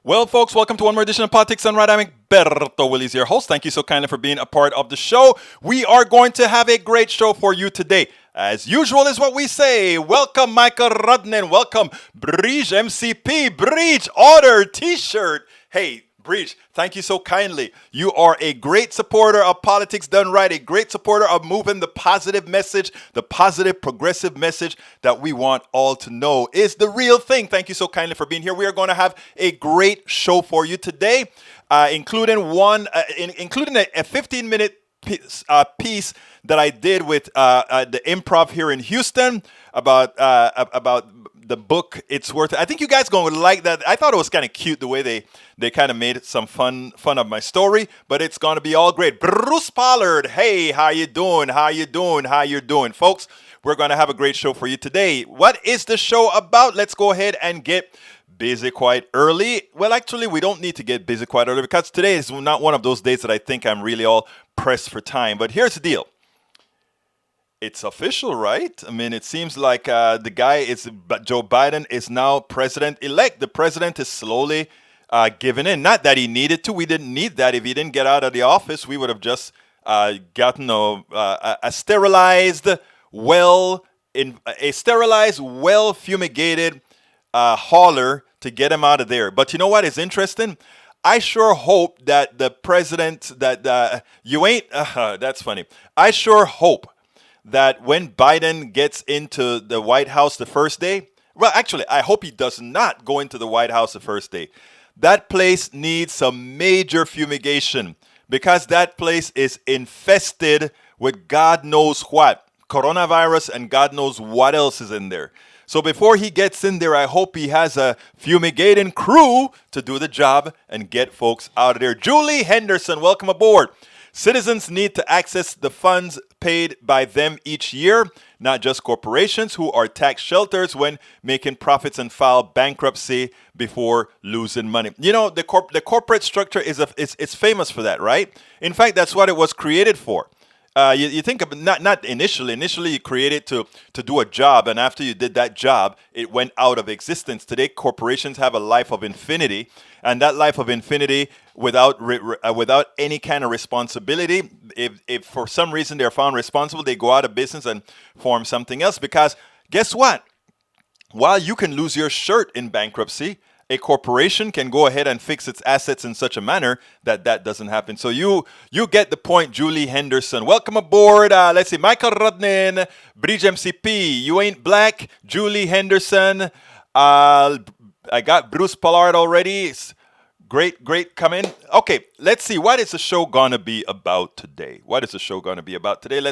Well, folks, welcome to one more edition of Politics Done Right. I'm Berto Willies, your host. Thank you so kindly for being a part of the show. We are going to have a great show for you today. As usual is what we say. Welcome, Michael Rudnin. Welcome, Breach MCP. Breach, order T-shirt. Hey, Breach, thank you so kindly. You are a great supporter of Politics Done Right, a great supporter of moving the positive message, the positive progressive message that we want all to know is the real thing. Thank you so kindly for being here. We are going to have a great show for you today, including including a 15-minute piece that I did with the Improv here in Houston about the book It's Worth It. I think you guys going to like that. I thought it was kind of cute the way they kind of made some fun of my story, but it's going to be all great. Bruce Pollard, hey, how you doing? How you doing, folks? We're going to have a great show for you today. What is the show about? Let's go ahead and get busy quite early. Well, actually, we don't need to get busy quite early because today is not one of those days that I think I'm really all pressed for time. But here's the deal. It's official, right? I mean, it seems like Joe Biden is now president-elect. The president is slowly giving in. Not that he needed to. We didn't need that. If he didn't get out of the office, we would have just gotten a sterilized, well-fumigated hauler to get him out of there. But you know what is interesting? I sure hope that the president that's funny. I sure hope that when Biden gets into the White House the first day, well, actually, I hope he does not go into the White House the first day. That place needs some major fumigation because that place is infested with God knows what, coronavirus, and God knows what else is in there. So before he gets in there, I hope he has a fumigating crew to do the job and get folks out of there. Julie Henderson, welcome aboard. Citizens need to access the funds paid by them each year, not just corporations who are tax shelters when making profits and file bankruptcy before losing money. You know, the corporate structure is famous for that, right? In fact, that's what it was created for. You think of not initially. Initially, you created to do a job, and after you did that job, it went out of existence. Today, corporations have a life of infinity, and that life of infinity, without any kind of responsibility, if for some reason they're found responsible, they go out of business and form something else. Because guess what? While you can lose your shirt in bankruptcy, a corporation can go ahead and fix its assets in such a manner that doesn't happen. So you get the point, Julie Henderson. Welcome aboard. Let's see, Michael Rudnin, Bridge MCP. You ain't black, Julie Henderson. I got Bruce Pollard already. Great coming. Okay, let's see. What is the show going to be about today? Let's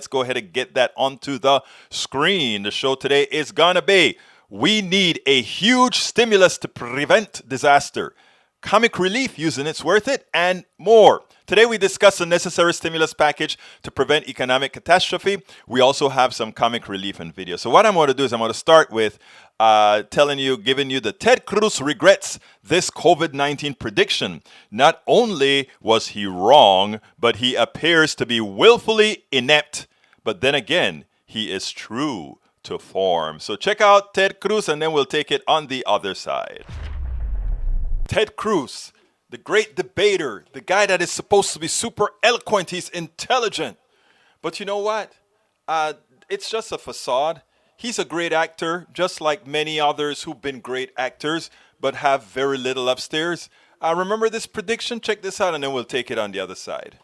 go ahead and get that onto the screen. The show today is going to be, we need a huge stimulus to prevent disaster, comic relief using It's Worth It, and more. Today we discuss a necessary stimulus package to prevent economic catastrophe. We also have some comic relief and video. So what I'm going to do is I'm going to start with giving you the Ted Cruz regrets this COVID-19 prediction. Not only was he wrong, but he appears to be willfully inept. But then again, he is true to form. So check out Ted Cruz, and then we'll take it on the other side. Ted Cruz, the great debater, the guy that is supposed to be super eloquent. He's intelligent. But you know what? It's just a facade. He's a great actor, just like many others who've been great actors, but have very little upstairs. Remember this prediction? Check this out, and then we'll take it on the other side.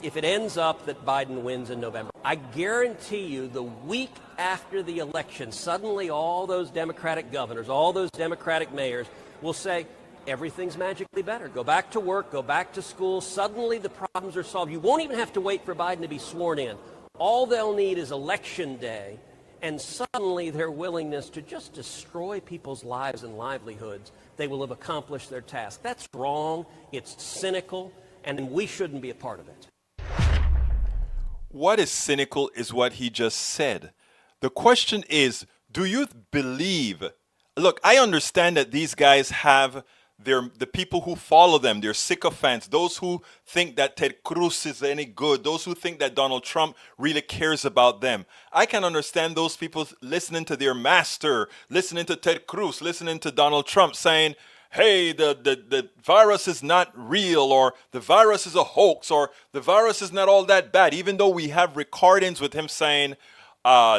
If it ends up that Biden wins in November, I guarantee you the week after the election, suddenly all those Democratic governors, all those Democratic mayors will say, everything's magically better. Go back to work, go back to school. Suddenly the problems are solved. You won't even have to wait for Biden to be sworn in. All they'll need is election day, and suddenly their willingness to just destroy people's lives and livelihoods, they will have accomplished their task. That's wrong. It's cynical, and we shouldn't be a part of it. What is cynical is what he just said. The question is, do you believe? Look, I understand that these guys have the people who follow them, their sycophants, those who think that Ted Cruz is any good, those who think that Donald Trump really cares about them. I can understand those people listening to their master, listening to Ted Cruz, listening to Donald Trump saying, hey, the virus is not real, or the virus is a hoax, or the virus is not all that bad, even though we have recordings with him saying,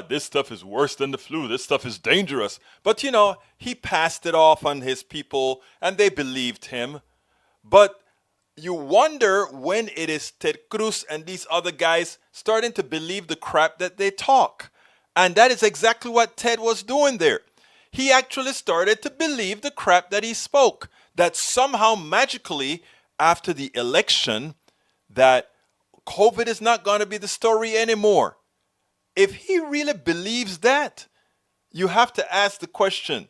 this stuff is worse than the flu, this stuff is dangerous. But he passed it off on his people and they believed him. But you wonder when it is Ted Cruz and these other guys starting to believe the crap that they talk. And that is exactly what Ted was doing there. He actually started to believe the crap that he spoke. That somehow magically after the election that COVID is not going to be the story anymore. If he really believes that, you have to ask the question,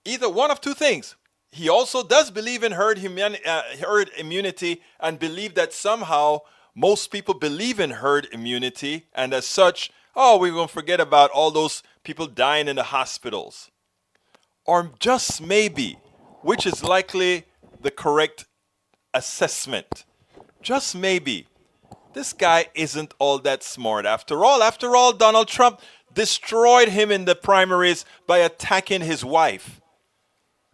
either one of two things. He also does believe in herd immunity and believe that somehow most people believe in herd immunity, and as such, we're going to forget about all those people dying in the hospitals. Or just maybe, which is likely the correct assessment, just maybe, this guy isn't all that smart after all, Donald Trump destroyed him in the primaries by attacking his wife.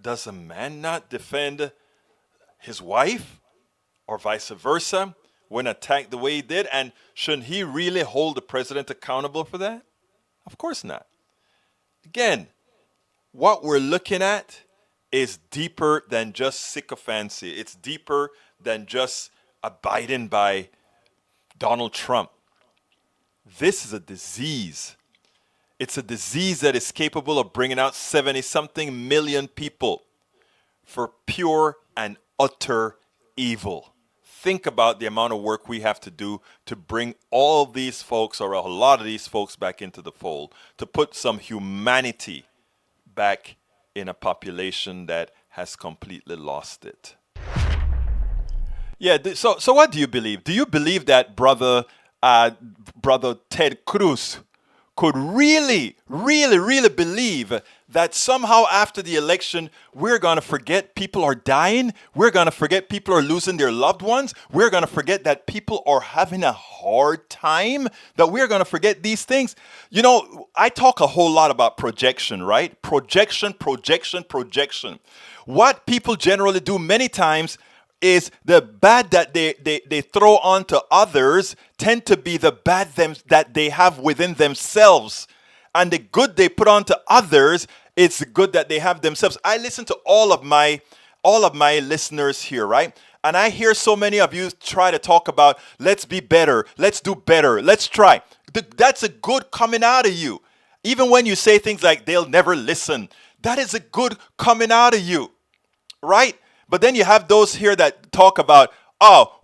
Does a man not defend his wife or vice versa when attacked the way he did? And shouldn't he really hold the president accountable for that? Of course not. Again, what we're looking at is deeper than just sycophancy. It's deeper than just abiding by Donald Trump. This is a disease. It's a disease that is capable of bringing out 70-something million people for pure and utter evil. Think about the amount of work we have to do to bring all these folks, or a lot of these folks, back into the fold, to put some humanity back in a population that has completely lost it. Yeah, so what do you believe? Do you believe that brother Ted Cruz could really believe that somehow after the election, we're going to forget people are dying, we're going to forget people are losing their loved ones, we're going to forget that people are having a hard time, that we're going to forget these things? I talk a whole lot about projection, right? Projection. What people generally do many times is the bad that they throw onto others tend to be the bad that they have within themselves. And the good they put onto others, it's the good that they have themselves. I listen to all of my listeners here, right? And I hear so many of you try to talk about, let's be better, let's do better, let's try. That's a good coming out of you. Even when you say things like, they'll never listen, that is a good coming out of you, right? But then you have those here that talk about,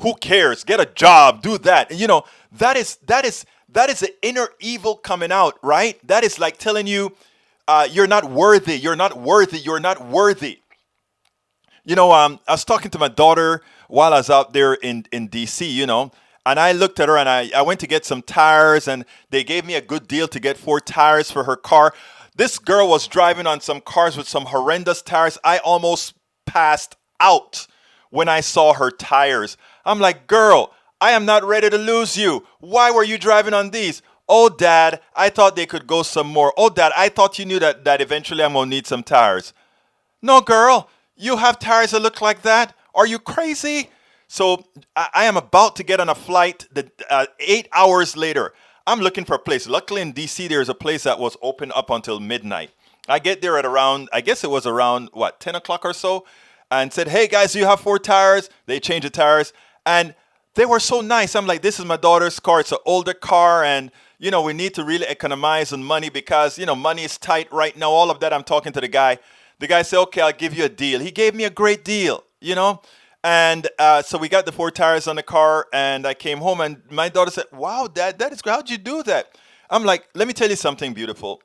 who cares? Get a job, do that. And that is an inner evil coming out, right? That is like telling you, you're not worthy, you're not worthy, you're not worthy. I was talking to my daughter while I was out there in DC, and I looked at her and I went to get some tires, and they gave me a good deal to get 4 tires for her car. This girl was driving on some cars with some horrendous tires. I almost passed out when I saw her tires. I'm like, girl, I am not ready to lose you. Why were you driving on these? Oh, Dad, I thought they could go some more. Oh, Dad, I thought you knew that eventually I'm going to need some tires. No, girl, you have tires that look like that? Are you crazy? So I am about to get on a flight 8 hours later. I'm looking for a place. Luckily in DC, there's a place that was open up until midnight. I get there at around, I guess it was around, 10 o'clock or so, and said, hey guys, do you have 4 tires? They changed the tires, and they were so nice. I'm like, this is my daughter's car. It's an older car, and we need to really economize on money because money is tight right now. All of that. I'm talking to the guy. The guy said, okay, I'll give you a deal. He gave me a great deal, and so we got the 4 tires on the car, and I came home, and my daughter said, wow, Dad, that is great. How'd you do that? I'm like, let me tell you something beautiful.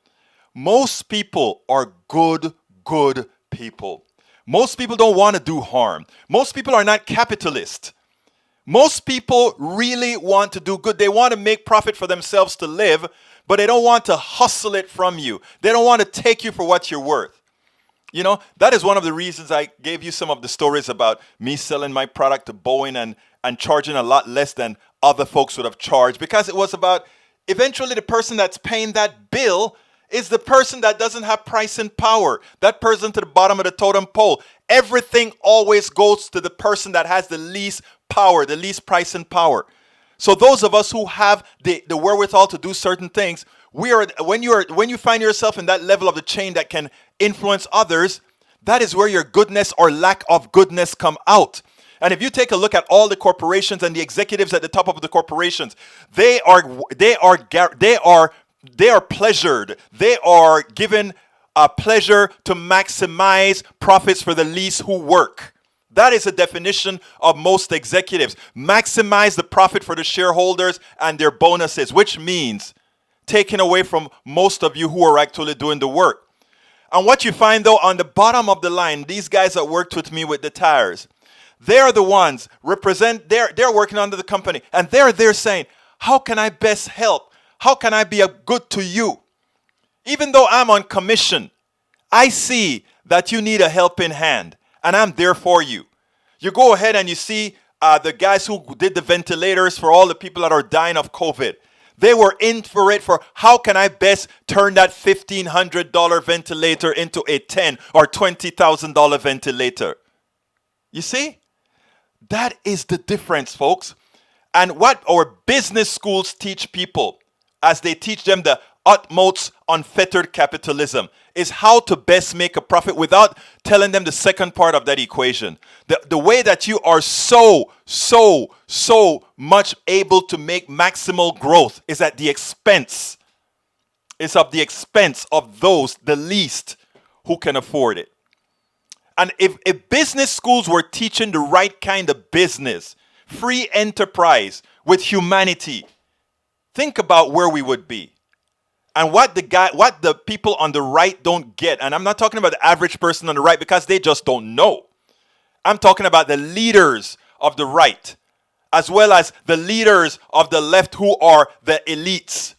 Most people are good people. Most people don't want to do harm. Most people are not capitalist. Most people really want to do good. They want to make profit for themselves to live, but they don't want to hustle it from you. They don't want to take you for what you're worth. That is one of the reasons I gave you some of the stories about me selling my product to Boeing and charging a lot less than other folks would have charged, because it was about eventually the person that's paying that bill is the person that doesn't have pricing power. That person to the bottom of the totem pole. Everything always goes to the person that has the least power, the least price and power. So those of us who have the wherewithal to do certain things, when you find yourself in that level of the chain that can influence others, that is where your goodness or lack of goodness come out. And if you take a look at all the corporations and the executives at the top of the corporations, they are pleasured. They are given a pleasure to maximize profits for the least who work. That is a definition of most executives. Maximize the profit for the shareholders and their bonuses, which means taking away from most of you who are actually doing the work. And what you find though on the bottom of the line, these guys that worked with me with the tires, they're the ones they're working under the company, and they're saying, how can I best help? How can I be a good to you? Even though I'm on commission, I see that you need a helping hand, and I'm there for you. You go ahead and you see the guys who did the ventilators for all the people that are dying of COVID. They were in for it for how can I best turn that $1,500 ventilator into a $10,000 or $20,000 ventilator. You see? That is the difference, folks. And what our business schools teach people as they teach them the utmost unfettered capitalism is how to best make a profit without telling them the second part of that equation. The way that you are so much able to make maximal growth is at the expense. It's of the expense of those, the least, who can afford it. And if business schools were teaching the right kind of business, free enterprise with humanity, think about where we would be. And what the people on the right don't get, and I'm not talking about the average person on the right because they just don't know. I'm talking about the leaders of the right, as well as the leaders of the left who are the elites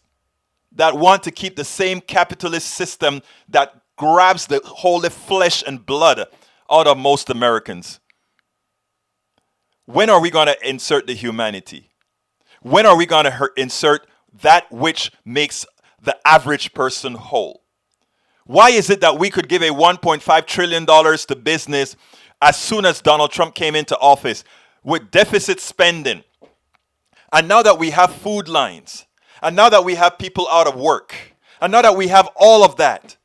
that want to keep the same capitalist system that grabs the holy flesh and blood out of most Americans. When are we going to insert the humanity? When are we going to insert that which makes the average person whole? Why is it that we could give a $1.5 trillion to business as soon as Donald Trump came into office with deficit spending? And now that we have food lines, and now that we have people out of work, and now that we have all of that,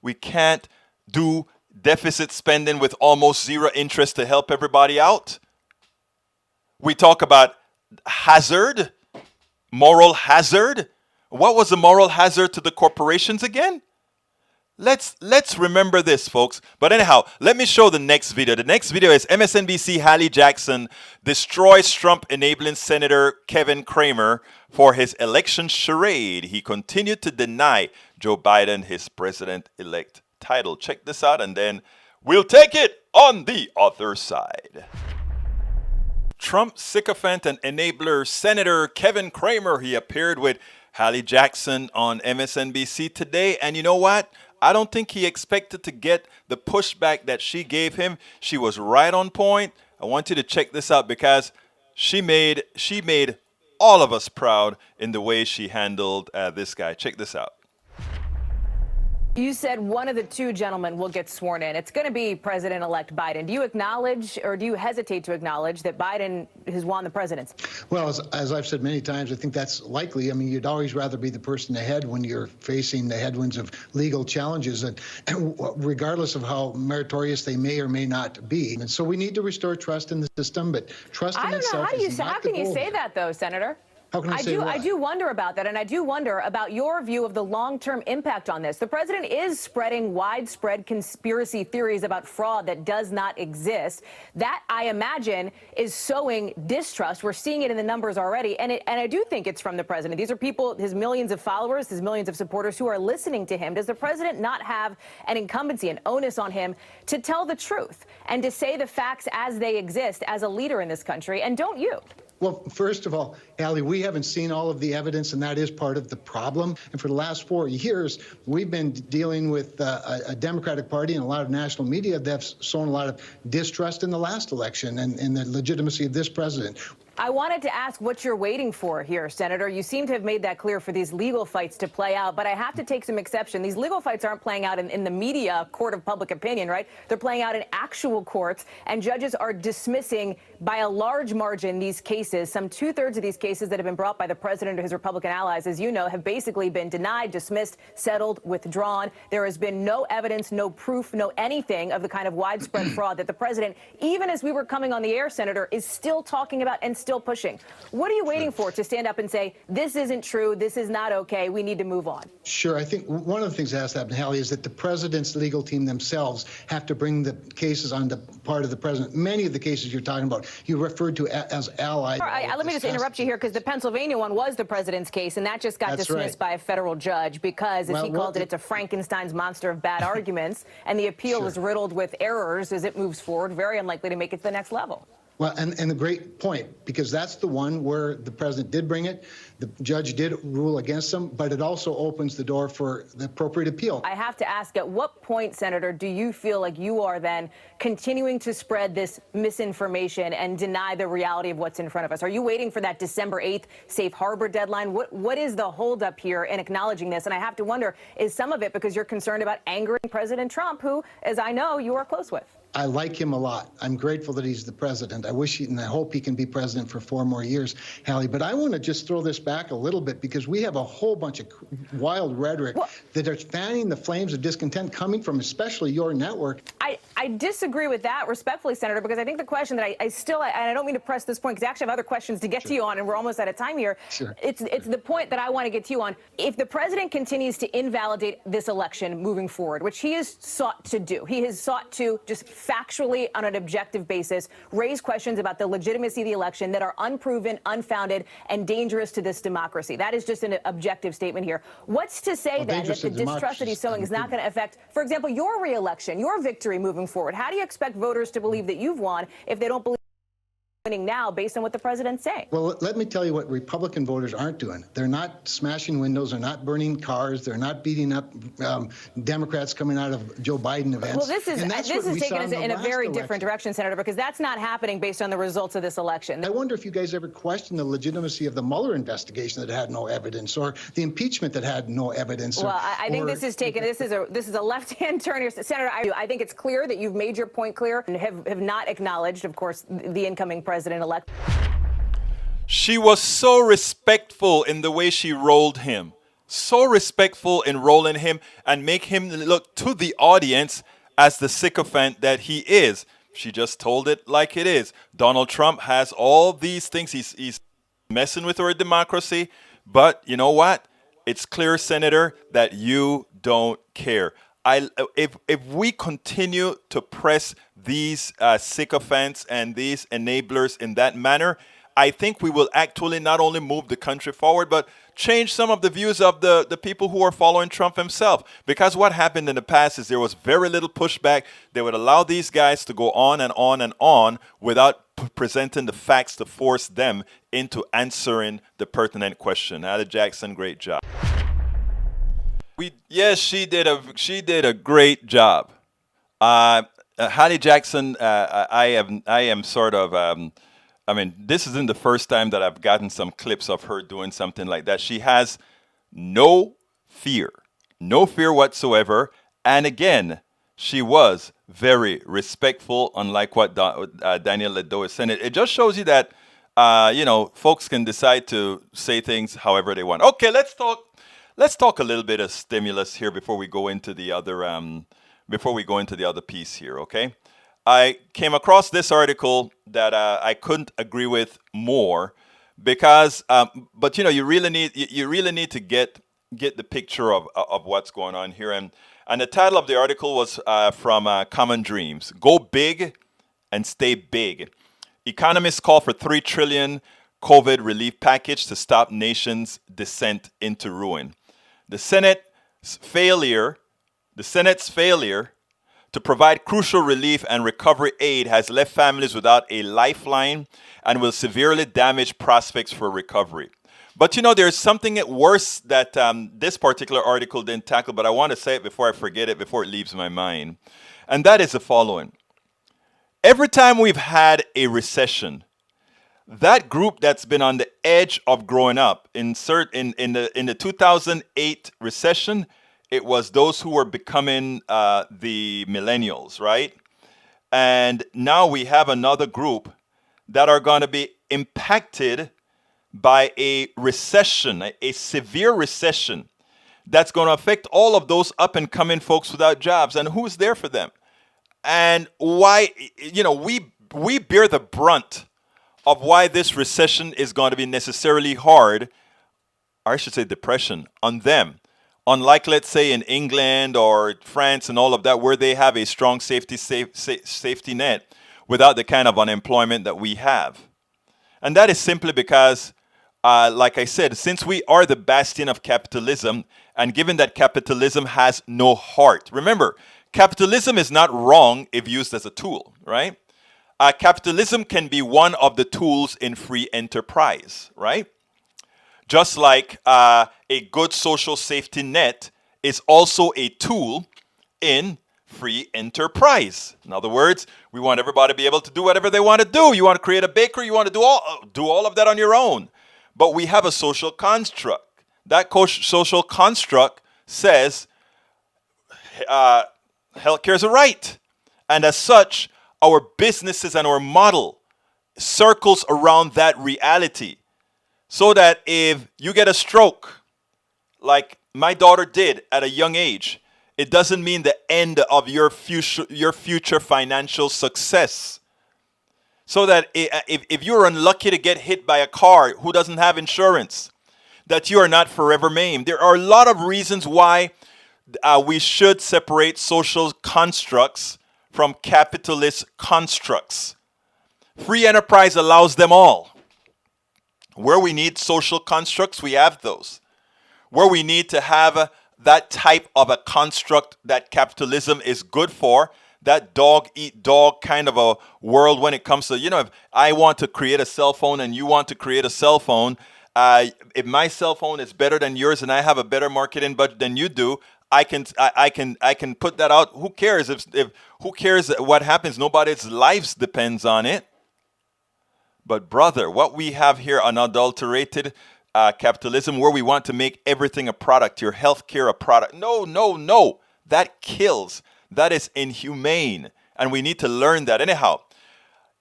we can't do deficit spending with almost zero interest to help everybody out. We talk about hazard, moral hazard. What was the moral hazard to the corporations again? Let's remember this, folks. But anyhow, let me show the next video. The next video is MSNBC Hallie Jackson destroys Trump enabling Senator Kevin Cramer for his election charade. He continued to deny Joe Biden his president-elect title. Check this out, and then we'll take it on the other side. Trump sycophant and enabler Senator Kevin Cramer, he appeared with Hallie Jackson on MSNBC today. And you know what? I don't think he expected to get the pushback that she gave him. She was right on point. I want you to check this out because she made all of us proud in the way she handled this guy. Check this out. You said one of the two gentlemen will get sworn in. It's going to be President-elect Biden. Do you acknowledge, or do you hesitate to acknowledge, that Biden has won the presidency? Well, as I've said many times, I think that's likely. I mean, you'd always rather be the person ahead when you're facing the headwinds of legal challenges, and regardless of how meritorious they may or may not be. And so we need to restore trust in the system, but trust in itself is not the goal. How can you say that, though, Senator? How can I say what? I do wonder about that, and I do wonder about your view of the long-term impact on this. The president is spreading widespread conspiracy theories about fraud that does not exist. That, I imagine, is sowing distrust. We're seeing it in the numbers already, and I do think it's from the president. These are people, his millions of followers, his millions of supporters who are listening to him. Does the president not have an incumbency, an onus on him to tell the truth and to say the facts as they exist as a leader in this country, and don't you? Well, first of all, Hallie, we haven't seen all of the evidence, and that is part of the problem. And for the last 4 years, we've been dealing with a Democratic Party and a lot of national media that's sown a lot of distrust in the last election and in the legitimacy of this president. I wanted to ask what you're waiting for here, Senator. You seem to have made that clear for these legal fights to play out, but I have to take some exception. These legal fights aren't playing out in the media court of public opinion, right? They're playing out in actual courts, and judges are dismissing by a large margin these cases. Some 2/3 of these cases that have been brought by the president or his Republican allies, as you know, have basically been denied, dismissed, settled, withdrawn. There has been no evidence, no proof, no anything of the kind of widespread fraud that the president, even as we were coming on the air, Senator, is still talking about and still pushing. What are you waiting for to stand up and say, this isn't true, this is not okay, we need to move on? Sure. I think one of the things that has to happen, Hallie, is that the president's legal team themselves have to bring the cases on the part of the president. Many of the cases you're talking about, you referred to as allied. Let me just interrupt you here, because the Pennsylvania one was the president's case, and that just got dismissed by a federal judge because, as he called it, it's a Frankenstein's monster of bad arguments, and the appeal is riddled with errors as it moves forward, very unlikely to make it to the next level. Well, and a great point, because that's the one where the president did bring it. The judge did rule against him, but it also opens the door for the appropriate appeal. I have to ask, at what point, Senator, do you feel like you are then continuing to spread this misinformation and deny the reality of what's in front of us? Are you waiting for that December 8th safe harbor deadline? What is the holdup here in acknowledging this? And I have to wonder, is some of it because you're concerned about angering President Trump, who, as I know, you are close with? I like him a lot. I'm grateful that he's the president. I wish and I hope he can be president for 4 more years, Hallie. But I want to just throw this back a little bit, because we have a whole bunch of wild rhetoric that are fanning the flames of discontent coming from especially your network. I disagree with that respectfully, Senator, because I think the question that I don't mean to press this point, because I actually have other questions to get to you on, and we're almost out of time here. It's the point that I want to get to you on. If the president continues to invalidate this election moving forward, which he has sought to do, he has sought to just factually, on an objective basis, raise questions about the legitimacy of the election that are unproven, unfounded, and dangerous to this democracy. That is just an objective statement here. What's to say then that the distrust that he's sowing is not going to affect, for example, your reelection, your victory moving forward? How do you expect voters to believe that you've won if they don't believe winning now based on what the president's saying? Well, let me tell you what Republican voters aren't doing. They're not smashing windows. They're not burning cars. They're not beating up Democrats coming out of Joe Biden events. Well, this is taking us in a very different direction, Senator, because that's not happening based on the results of this election. I wonder if you guys ever questioned the legitimacy of the Mueller investigation that had no evidence, or the impeachment that had no evidence. Well, I think this is a left-hand turn here, Senator. I think it's clear that you've made your point clear and have not acknowledged, of course, the incoming president-elect. She was so respectful in the way she rolled him. So respectful in rolling him and make him look to the audience as the sycophant that he is. She just told it like it is. Donald Trump has all these things. He's messing with our democracy. But you know what? It's clear, Senator, that you don't care. If we continue to press these sycophants and these enablers in that manner, I think we will actually not only move the country forward, but change some of the views of the people who are following Trump himself. Because what happened in the past is there was very little pushback. They would allow these guys to go on and on and on without presenting the facts to force them into answering the pertinent question. Ada Jackson, great job. Yes, she did a great job. Hattie Jackson, I am sort of, I mean, this isn't the first time that I've gotten some clips of her doing something like that. She has no fear whatsoever. And again, she was very respectful, unlike what Daniel Ledo is saying. It just shows you that, folks can decide to say things however they want. Okay, let's talk a little bit of stimulus here before we go into the other piece here, okay? I came across this article that I couldn't agree with more because, but you really need to get the picture of what's going on here. And the title of the article was from Common Dreams: Go big and stay big. Economists call for $3 trillion COVID relief package to stop nation's descent into ruin. The Senate's failure to provide crucial relief and recovery aid has left families without a lifeline and will severely damage prospects for recovery. But there's something worse that this particular article didn't tackle, but I want to say it before I forget it, before it leaves my mind. And that is the following. Every time we've had a recession, that group that's been on the edge of growing up, in the 2008 recession, it was those who were becoming the millennials, right? And now we have another group that are going to be impacted by a recession, a severe recession that's going to affect all of those up and coming folks without jobs. And who's there for them? And why, we bear the brunt of why this recession is going to be necessarily hard, or I should say depression, on them. Unlike, let's say, in England or France and all of that, where they have a strong safety net without the kind of unemployment that we have. And that is simply because, like I said, since we are the bastion of capitalism, and given that capitalism has no heart. Remember, capitalism is not wrong if used as a tool, right? Capitalism can be one of the tools in free enterprise, right? Just like a good social safety net is also a tool in free enterprise. In other words, we want everybody to be able to do whatever they want to do. You want to create a bakery, you want to do all of that on your own. But we have a social construct. That social construct says healthcare is a right. And as such, our businesses and our model circles around that reality. So that if you get a stroke, like my daughter did at a young age, it doesn't mean the end of your future financial success. So that if you're unlucky to get hit by a car who doesn't have insurance, that you are not forever maimed. There are a lot of reasons why we should separate social constructs from capitalist constructs. Free enterprise allows them all. Where we need social constructs, we have those. Where we need to have that type of a construct that capitalism is good for, that dog eat dog kind of a world when it comes to, if I want to create a cell phone and you want to create a cell phone, if my cell phone is better than yours and I have a better marketing budget than you do, I can put that out. Who cares if who cares what happens? Nobody's lives depends on it. But brother, what we have here, unadulterated capitalism, where we want to make everything a product, your healthcare a product. No. That kills. That is inhumane. And we need to learn that. Anyhow,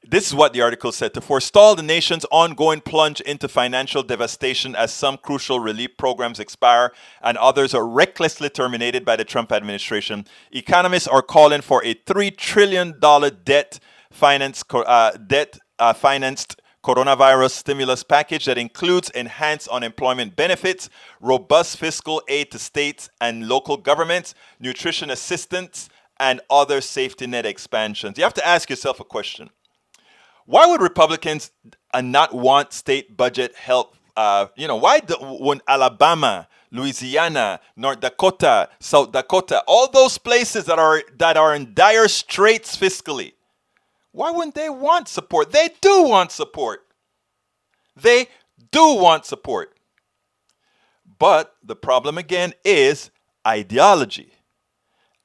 this is what the article said. To forestall the nation's ongoing plunge into financial devastation as some crucial relief programs expire and others are recklessly terminated by the Trump administration, economists are calling for a $3 trillion debt-financed coronavirus stimulus package that includes enhanced unemployment benefits, robust fiscal aid to states and local governments, nutrition assistance, and other safety net expansions. You have to ask yourself a question. Why would Republicans not want state budget help? When Alabama, Louisiana, North Dakota, South Dakota, all those places that are in dire straits fiscally, why wouldn't they want support? They do want support. They do want support. But the problem again is ideology.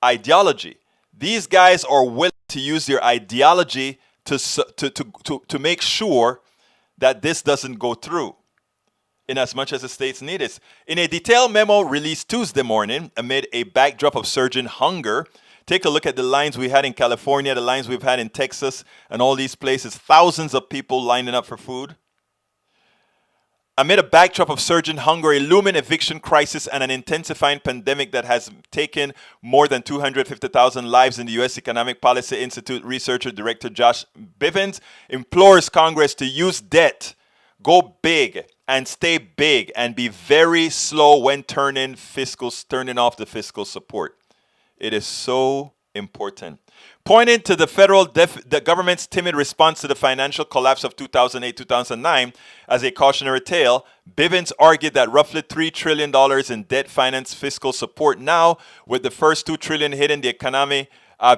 Ideology. These guys are willing to use their ideology to make sure that this doesn't go through, in as much as the states need it. In a detailed memo released Tuesday morning, amid a backdrop of surging hunger, take a look at the lines we had in California, the lines we've had in Texas, and all these places. Thousands of people lining up for food. Amid a backdrop of surging hunger, a looming eviction crisis, and an intensifying pandemic that has taken more than 250,000 lives in the U.S. Economic Policy Institute researcher director Josh Bivens implores Congress to use debt, go big, and stay big, and be very slow when turning off the fiscal support. It is so important. Pointing to the the government's timid response to the financial collapse of 2008-2009 as a cautionary tale, Bivens argued that roughly $3 trillion in debt-financed fiscal support now, with the first $2 trillion hitting the economy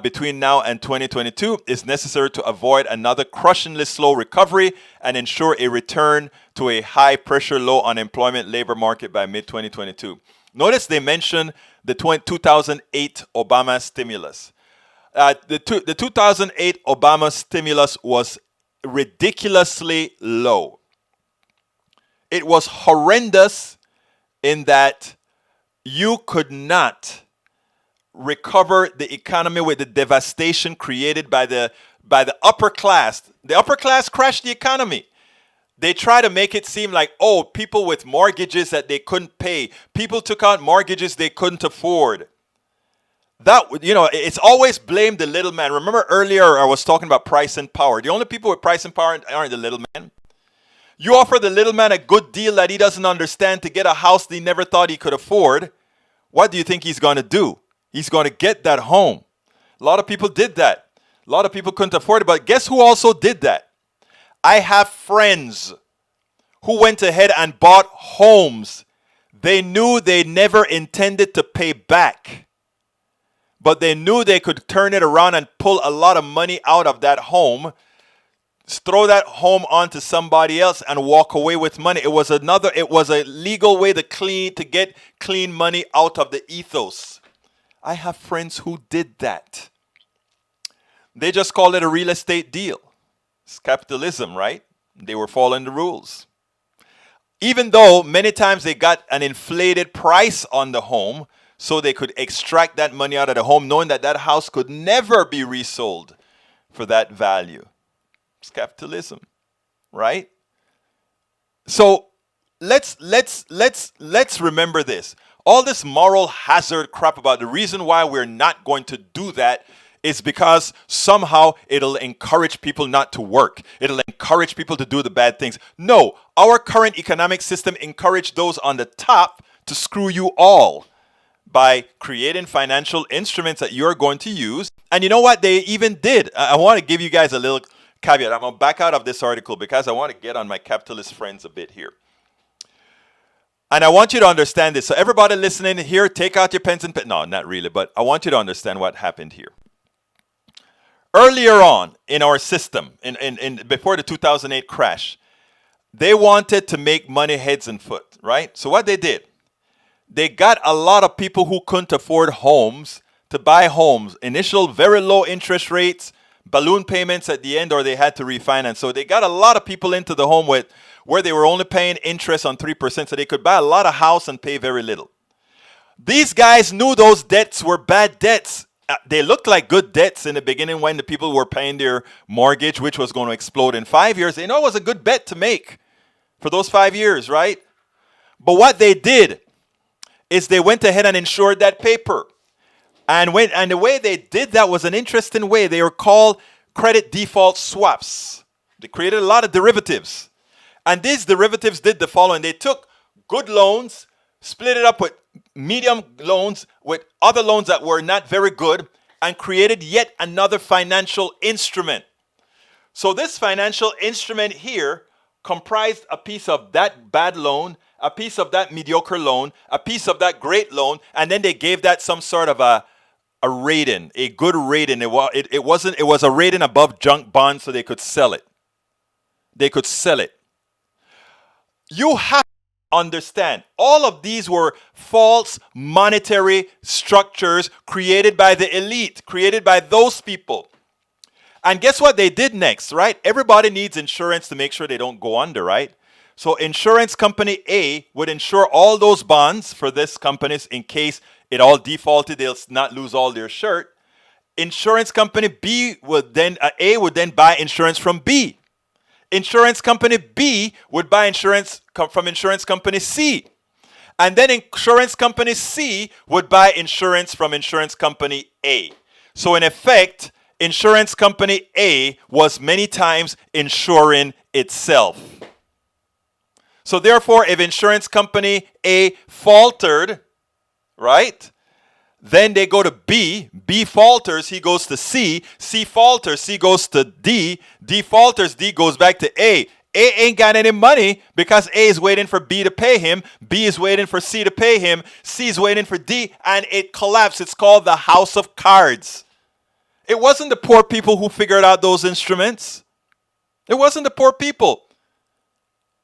between now and 2022, is necessary to avoid another crushingly slow recovery and ensure a return to a high-pressure, low-unemployment labor market by mid-2022. Notice they mentioned the 2008 Obama stimulus. The 2008 Obama stimulus was ridiculously low. It was horrendous in that you could not recover the economy with the devastation created by the upper class. The upper class crashed the economy. They try to make it seem like, oh, people with mortgages that they couldn't pay. People took out mortgages they couldn't afford. That, it's always blamed the little man. Remember earlier I was talking about price and power. The only people with price and power aren't the little man. You offer the little man a good deal that he doesn't understand to get a house that he never thought he could afford. What do you think he's going to do? He's going to get that home. A lot of people did that. A lot of people couldn't afford it. But guess who also did that? I have friends who went ahead and bought homes they knew they never intended to pay back. But they knew they could turn it around and pull a lot of money out of that home, throw that home onto somebody else and walk away with money. It was a legal way to get clean money out of the ethos. I have friends who did that. They just called it a real estate deal. It's capitalism, right? They were following the rules. Even though many times they got an inflated price on the home so they could extract that money out of the home, knowing that that house could never be resold for that value. It's capitalism, right? So let's remember this. All this moral hazard crap about the reason why we're not going to do that is because somehow it'll encourage people not to work. It'll encourage people to do the bad things. No, our current economic system encouraged those on the top to screw you all by creating financial instruments that you're going to use. And you know what they even did? I want to give you guys a little caveat. I'm going to back out of this article because I want to get on my capitalist friends a bit here. And I want you to understand this. So everybody listening here, take out your pens and no, not really, but I want you to understand what happened here. Earlier on in our system, before the 2008 crash, they wanted to make money heads and foot, right? So what they did, they got a lot of people who couldn't afford homes to buy homes. Initial very low interest rates, balloon payments at the end, or they had to refinance. So they got a lot of people into the home where they were only paying interest on 3%, so they could buy a lot of house and pay very little. These guys knew those debts were bad debts. They looked like good debts in the beginning when the people were paying their mortgage, which was going to explode in 5 years. They know it was a good bet to make for those 5 years, right? But what they did is they went ahead and insured that paper. And the way they did that was an interesting way. They were called credit default swaps. They created a lot of derivatives. And these derivatives did the following. They took good loans, split it up with medium loans, with other loans that were not very good, and created yet another financial instrument. So this financial instrument here comprised a piece of that bad loan, a piece of that mediocre loan, a piece of that great loan, and then they gave that some sort of a rating, a good rating. It was a rating above junk bonds, so they could sell it. They could sell it. You have to understand, all of these were false monetary structures created by the elite, created by those people. And guess what they did next, right? Everybody needs insurance to make sure they don't go under, right? So insurance company A would insure all those bonds for this companies in case it all defaulted, they'll not lose all their shirt. Insurance company B would then, A would then buy insurance from B. Insurance company B would buy insurance from insurance company C. And then insurance company C would buy insurance from insurance company A. So in effect, insurance company A was many times insuring itself. So therefore, if insurance company A faltered, right? Then they go to B. B falters, he goes to C. C falters, C goes to D. D falters, D goes back to A. A ain't got any money because A is waiting for B to pay him. B is waiting for C to pay him. C is waiting for D, and it collapsed. It's called the house of cards. It wasn't the poor people who figured out those instruments. It wasn't the poor people.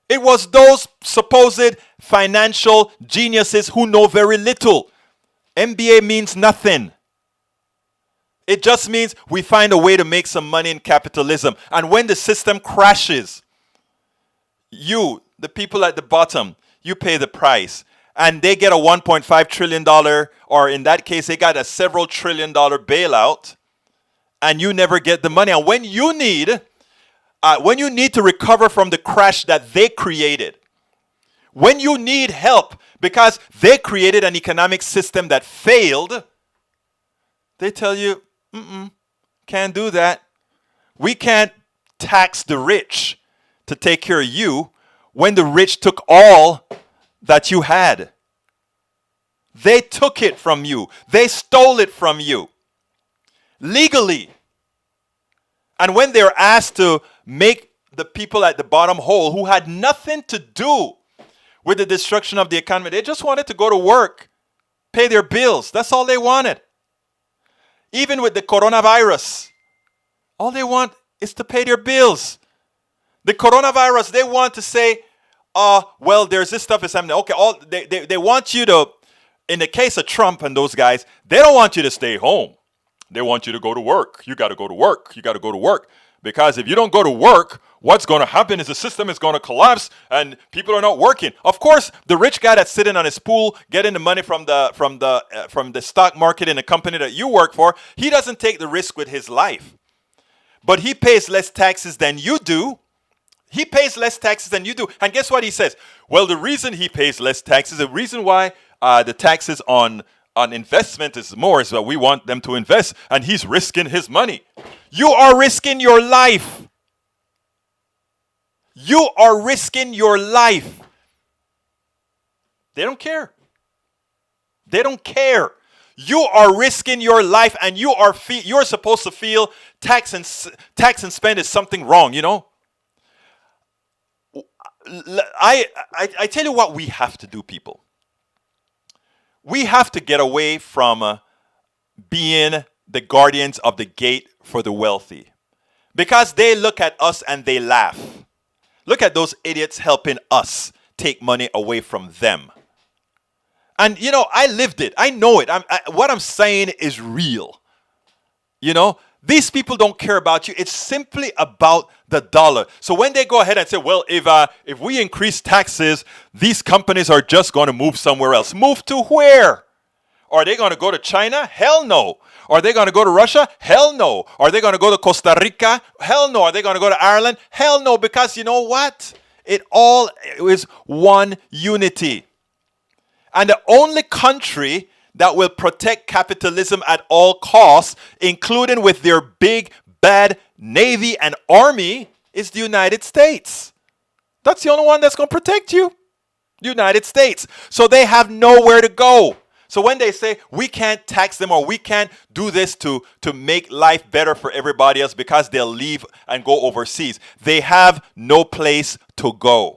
It was those supposed financial geniuses who know very little. MBA means nothing. It just means we find a way to make some money in capitalism. And when the system crashes, you, the people at the bottom, you pay the price. And they get a $1.5 trillion, or in that case, they got a several $trillion bailout, and you never get the money. And when you need to recover from the crash that they created, when you need help because they created an economic system that failed, they tell you, can't do that. We can't tax the rich to take care of you when the rich took all that you had. They took it from you. They stole it from you legally. And when they're asked to make the people at the bottom whole who had nothing to do with the destruction of the economy, they just wanted to go to work, pay their bills. That's all they wanted. Even with the coronavirus, all they want is to pay their bills. The coronavirus, they want to say, well, there's this stuff is happening. Okay, they want you to, in the case of Trump and those guys, they don't want you to stay home. They want you to go to work. You got to go to work. You got to go to work. Because if you don't go to work, what's going to happen is the system is going to collapse and people are not working. Of course, the rich guy that's sitting on his pool getting the money from the stock market in the company that you work for, he doesn't take the risk with his life. But he pays less taxes than you do. He pays less taxes than you do. And guess what he says? Well, the reason he pays less taxes, the reason why the taxes on investment is more is that we want them to invest, and he's risking his money. You are risking your life. You are risking your life. They don't care. They don't care. You are risking your life, and you're supposed to feel tax and spend is something wrong, you know? I tell you what we have to do, people. We have to get away from being the guardians of the gate for the wealthy. Because they look at us and they laugh. Look at those idiots helping us take money away from them. And, you know, I lived it. I know it. What I'm saying is real. You know, these people don't care about you. It's simply about the dollar. So when they go ahead and say, well, if we increase taxes, these companies are just going to move somewhere else. Move to where? Are they going to go to China? Hell no. Are they going to go to Russia? Hell no. Are they going to go to Costa Rica? Hell no. Are they going to go to Ireland? Hell no. Because you know what? It all is one unity. And the only country that will protect capitalism at all costs, including with their big, bad Navy and Army, is the United States. That's the only one that's going to protect you. The United States. So they have nowhere to go. So when they say we can't tax them or we can't do this to make life better for everybody else because they'll leave and go overseas, they have no place to go.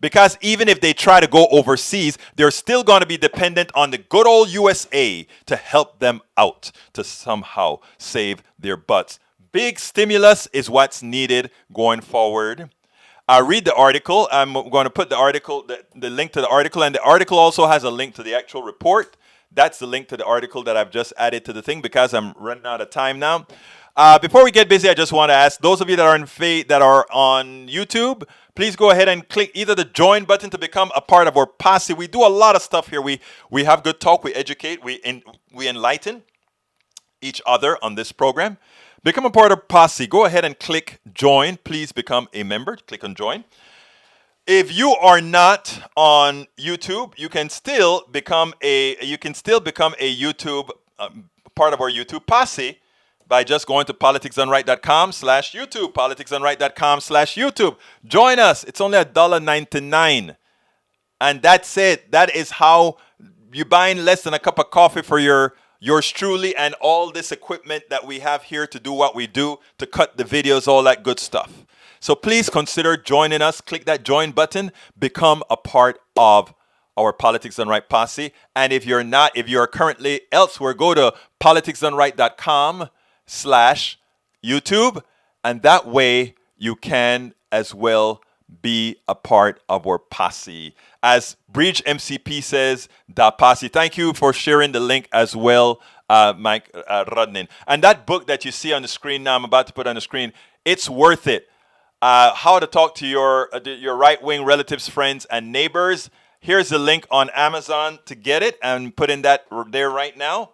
Because even if they try to go overseas, they're still going to be dependent on the good old USA to help them out, to somehow save their butts. Big stimulus is what's needed going forward. Read the article. I'm going to put the article, the link to the article, and the article also has a link to the actual report. That's the link to the article that I've just added to the thing because I'm running out of time now. Before we get busy, I just want to ask those of you that are on YouTube, please go ahead and click either the join button to become a part of our posse. We do a lot of stuff here. We have good talk. We educate. We enlighten each other on this program. Become a part of posse. Go ahead and click join. Please become a member. Click on join. If you are not on YouTube, you can still become a YouTube part of our YouTube posse by just going to politicsdoneright.com/YouTube, politicsdoneright.com/YouTube. Join us. It's only $1.99. And that's it. That is how you're buying less than a cup of coffee for yours truly and all this equipment that we have here to do what we do, to cut the videos, all that good stuff. So please consider joining us. Click that join button. Become a part of our Politics Done Right posse. And if you're not, if you're currently elsewhere, go to politicsdoneright.com/YouTube. And that way you can as well be a part of our posse. As Bridge MCP says, da posse. Thank you for sharing the link as well, Mike Rudnin. And that book that you see on the screen now, I'm about to put on the screen, it's worth it. How to talk to your right-wing relatives, friends, and neighbors. Here's the link on Amazon to get it, and put in that there right now.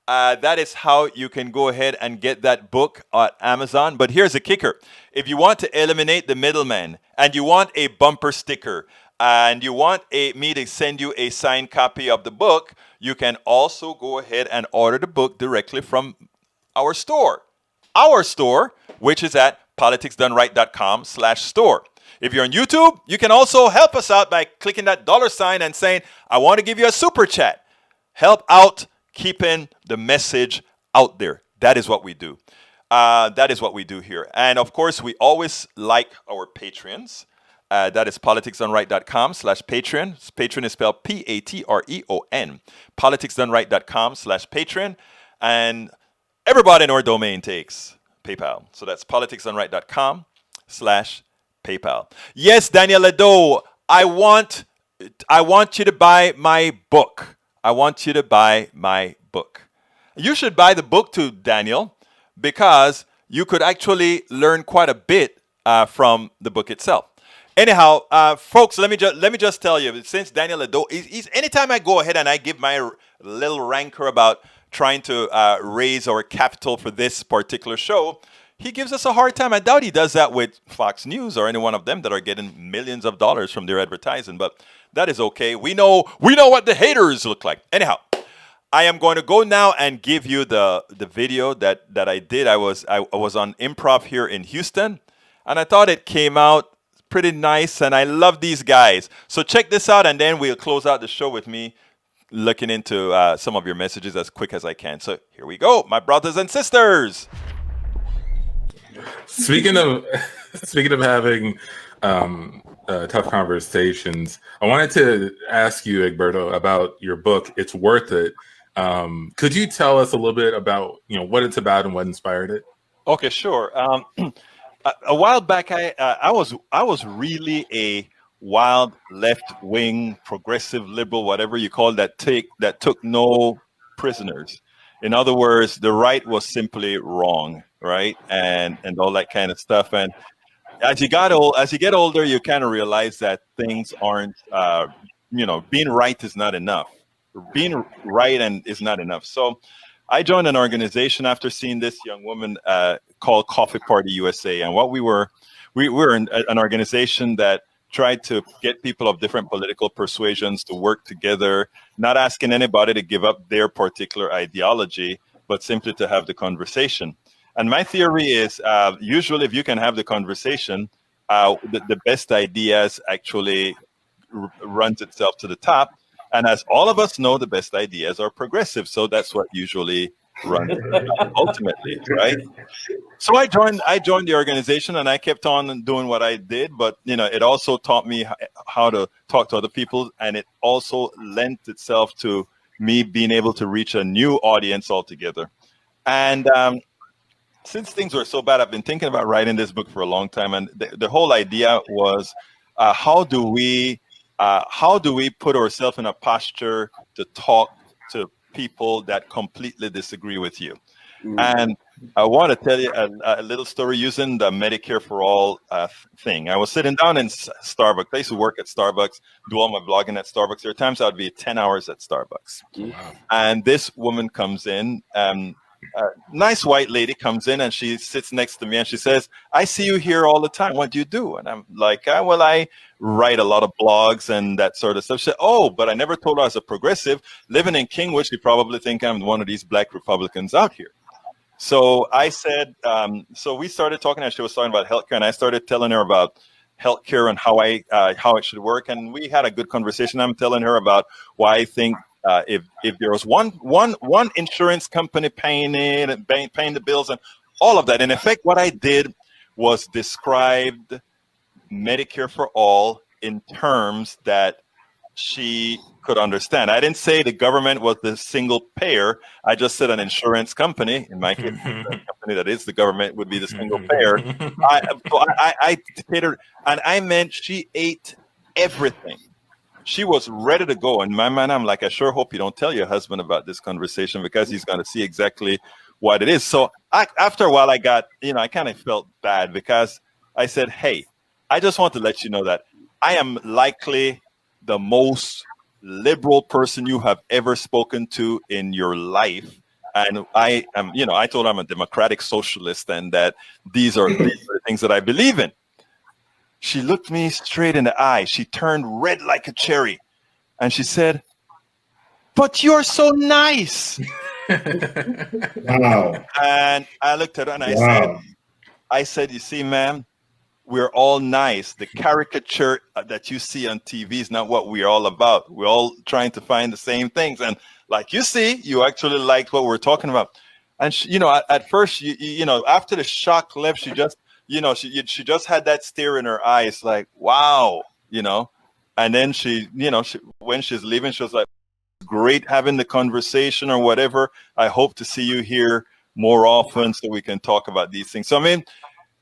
That is how you can go ahead and get that book at Amazon. But here's the kicker. If you want to eliminate the middleman, and you want a bumper sticker, and you want me to send you a signed copy of the book, you can also go ahead and order the book directly from our store. Our store, which is at politicsdoneright.com/store. If you're on YouTube, you can also help us out by clicking that $ and saying, I want to give you a super chat. Help out keeping the message out there. That is what we do. That is what we do here. And of course, we always like our Patreons. That is politicsdoneright.com/Patreon. Patreon is spelled Patreon. politicsdoneright.com/Patreon. And everybody in our domain takes PayPal. So that's politicsdoneright.com/PayPal. Yes, Daniel Ledo, I want you to buy my book. I want you to buy my book. You should buy the book too, Daniel, because you could actually learn quite a bit from the book itself. Anyhow, folks, let me just tell you, since Daniel Ledo, he's anytime I go ahead and I give my little rancor about trying to raise our capital for this particular show, he gives us a hard time. I doubt he does that with Fox News or any one of them that are getting millions of dollars from their advertising, but that is okay. We know what the haters look like. Anyhow, I am going to go now and give you the video that I did. I was on improv here in Houston, and I thought it came out pretty nice, and I love these guys. So check this out, and then we'll close out the show with me looking into some of your messages as quick as I can. So here we go, my brothers and sisters. Speaking of having tough conversations, I wanted to ask you, Egberto, about your book. It's Worth It. Could you tell us a little bit about what it's about and what inspired it? Okay, sure. A while back, I was really a wild left-wing, progressive liberal, whatever you call that took no prisoners. In other words, the right was simply wrong, right, and all that kind of stuff. And as you get older, you kind of realize that things aren't, being right is not enough. Being right is not enough. So I joined an organization after seeing this young woman called Coffee Party USA, and what we were an organization that tried to get people of different political persuasions to work together, not asking anybody to give up their particular ideology, but simply to have the conversation. And my theory is, usually if you can have the conversation, the best ideas actually runs itself to the top. And as all of us know, the best ideas are progressive. So that's what usually runs ultimately, right? So I joined the organization, and I kept on doing what I did. But it also taught me how to talk to other people, and it also lent itself to me being able to reach a new audience altogether. And since things were so bad, I've been thinking about writing this book for a long time. And the whole idea was, how do we put ourselves in a posture to talk to people that completely disagree with you? And I want to tell you a little story using the Medicare for All thing. I was sitting down in Starbucks. I used to work at Starbucks, do all my blogging at Starbucks. There are times I would be 10 hours at Starbucks. Wow. And this woman comes in, nice white lady comes in, and she sits next to me, and she says, I see you here all the time. What do you do? And I'm like, well, I write a lot of blogs and that sort of stuff. She said, oh, but I never told her I was a progressive. Living in Kingwood, you probably think I'm one of these black Republicans out here. So I said, so we started talking, and she was talking about healthcare, and I started telling her about healthcare and how it should work. And we had a good conversation. I'm telling her about why I think if there was one insurance company paying it and paying the bills and all of that. In effect, what I did was described Medicare for All in terms that she could understand. I didn't say the government was the single payer. I just said an insurance company, in my case, a company that is the government would be the single payer. I catered, and I meant she ate everything. she was ready to go. In my mind, I'm like, I sure hope you don't tell your husband about this conversation, because he's going to see exactly what it is. So after a while, I got, I kind of felt bad, because I said, hey, I just want to let you know that I am likely the most liberal person you have ever spoken to in your life. And I am, I told her I'm a democratic socialist, and that these are the things that I believe in. She looked me straight in the eye. She turned red like a cherry. And she said, "But you're so nice." Wow. And I looked at her and I said, you see, ma'am, we're all nice. The caricature that you see on TV is not what we're all about. We're all trying to find the same things. And like you see, you actually liked what we're talking about. And she, at first, after the shock left, she just, she just had that stare in her eyes, like, wow, And then she, when she's leaving, she was like, great having the conversation or whatever. I hope to see you here more often so we can talk about these things. So, I mean,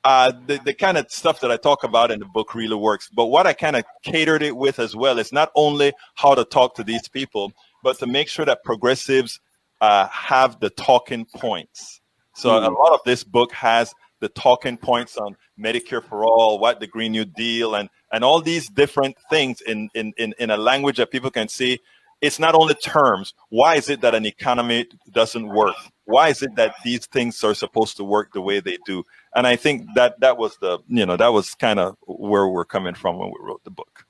the kind of stuff that I talk about in the book really works. But what I kind of catered it with as well is not only how to talk to these people, but to make sure that progressives have the talking points. So a lot of this book has the talking points on Medicare for all, what the Green New Deal, and all these different things in a language that people can see. It's not only terms. Why is it that an economy doesn't work? Why is it that these things are supposed to work the way they do? And I think that was that was kind of where we're coming from when we wrote the book.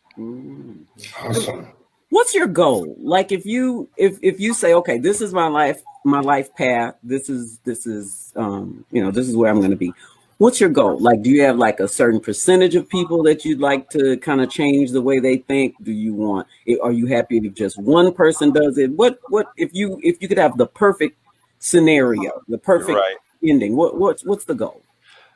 Awesome. What's your goal? Like, if you say, okay, this is my life path. This is this is where I'm going to be. What's your goal? Like, do you have like a certain percentage of people that you'd like to kind of change the way they think? Are you happy if just one person does it? What if you could have the perfect scenario, the perfect ending? What's the goal?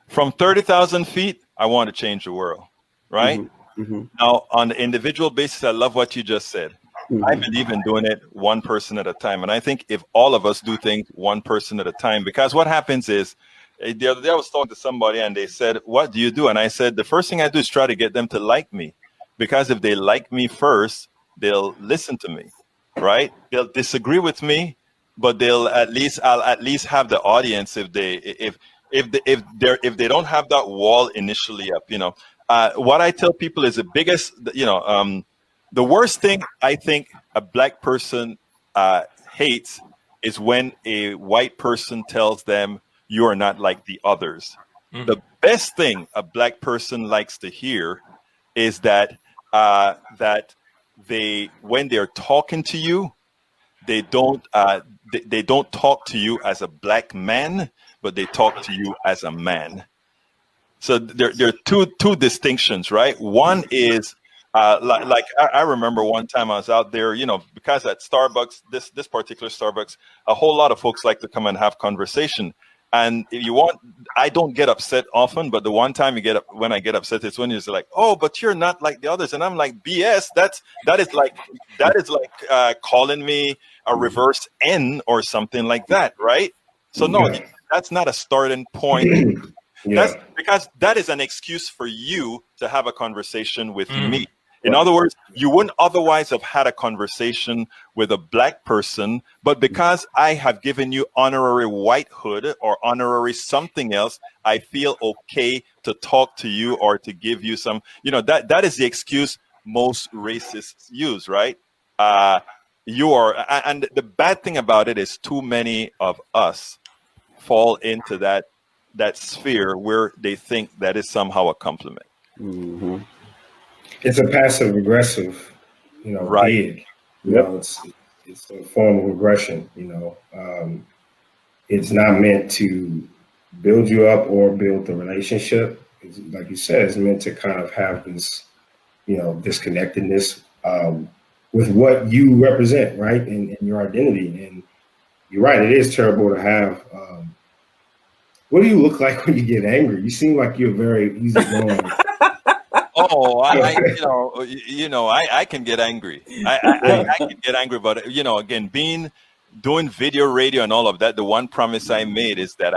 From 30,000 feet, I want to change the world, right? Now, on the individual basis, I love what you just said. I believe in doing it one person at a time. And I think if all of us do things one person at a time, because what happens is, the other day I was talking to somebody and they said, "What do you do?" And I said, the first thing I do is try to get them to like me, because if they like me first, they'll listen to me, right? They'll disagree with me, but I'll at least have the audience if they don't have that wall initially up. What I tell people is the biggest, the worst thing I think a black person hates is when a white person tells them you are not like the others. The best thing a black person likes to hear is that when they're talking to you, they don't talk to you as a black man, but they talk to you as a man. So there are two distinctions, right? One is like I remember one time I was out there, because at Starbucks, this particular Starbucks, a whole lot of folks like to come and have conversation. And if you want, I don't get upset often, but the one time when I get upset, it's when you're like, "Oh, but you're not like the others," and I'm like, "BS! That is like calling me a reverse N or something like that, right?" So no, that's not a starting point. That's because that is an excuse for you to have a conversation with me. In other words, you wouldn't otherwise have had a conversation with a black person, but because I have given you honorary whitehood or honorary something else, I feel okay to talk to you or to give you some, that is the excuse most racists use, right? And the bad thing about it is too many of us fall into that sphere where they think that is somehow a compliment. It's a passive aggressive, bid. It's a form of aggression. It's not meant to build you up or build the relationship. It's, like you said, it's meant to kind of have this, disconnectedness with what you represent, right, and your identity. And you're right; it is terrible to have. What do you look like when you get angry? You seem like you're very easygoing. Oh, I can get angry. I can get angry, but again, doing video, radio, and all of that. The one promise I made is that